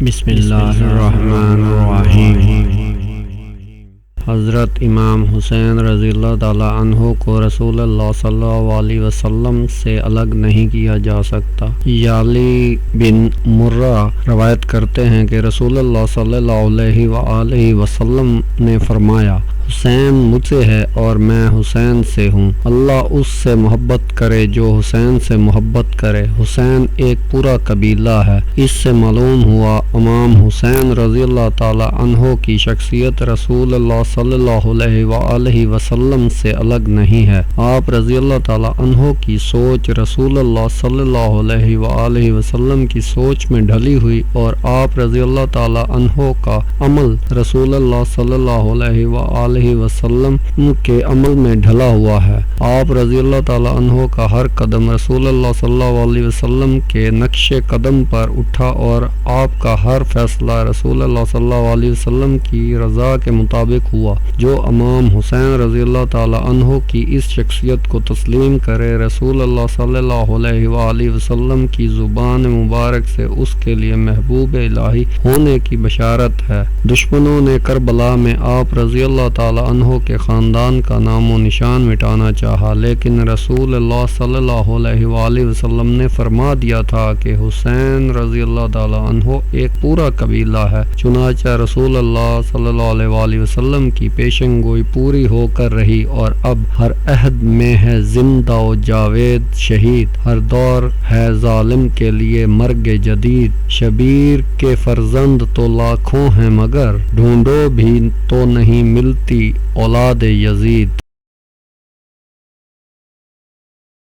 بسم اللہ الرحمن الرحیم۔ حضرت امام حسین رضی اللہ تعالی عنہ کو رسول اللہ صلی اللہ علیہ وسلم سے الگ نہیں کیا جا سکتا۔ یعلی بن مرہ روایت کرتے ہیں کہ رسول اللہ صلی اللہ علیہ وآلہ وسلم نے فرمایا، حسین مجھ سے ہے اور میں حسین سے ہوں۔ اللہ اس سے محبت کرے جو حسین سے محبت کرے۔ حسین ایک پورا قبیلہ ہے۔ اس سے معلوم ہوا امام حسین رضی اللہ تعالی عنہ کی شخصیت رسول اللہ صلی اللہ علیہ وآلہ وسلم سے الگ نہیں ہے۔ آپ رضی اللہ تعالی عنہ کی سوچ رسول اللہ صلی اللہ علیہ وآلہ وسلم کی سوچ میں ڈھلی ہوئی اور آپ رضی اللہ تعالی عنہ کا عمل رسول اللہ صلی اللہ علیہ وآلہ وسلم کے عمل میں ڈھلا ہوا ہے۔ آپ رضی اللہ تعالی عنہ کا ہر قدم رسول اللہ صلی اللہ علیہ وسلم کے نقش قدم پر اٹھا اور آپ کا ہر فیصلہ رسول اللہ صلی اللہ علیہ وسلم کی رضا کے مطابق ہوا۔ جو امام حسین رضی اللہ تعالی عنہ کی اس شخصیت کو تسلیم کرے، رسول اللہ صلی اللہ علیہ وآلہ وسلم کی زبان مبارک سے اس کے لیے محبوب الہی ہونے کی بشارت ہے۔ دشمنوں نے کربلا میں آپ رضی اللہ تعالی عنہ کے خاندان کا نام و نشان مٹانا چاہا، لیکن رسول اللہ صلی اللہ علیہ وآلہ وسلم نے فرما دیا تھا کہ حسین رضی اللہ تعالی عنہ ایک پورا قبیلہ ہے۔ چنانچہ رسول اللہ صلی اللہ علیہ وآلہ وسلم کی پیشن گوئی پوری ہو کر رہی اور اب ہر عہد میں ہے زندہ و جاوید شہید، ہر دور ہے ظالم کے لیے مرگ جدید۔ شبیر کے فرزند تو لاکھوں ہیں مگر ڈھونڈو بھی تو نہیں ملتی اولاد یزید۔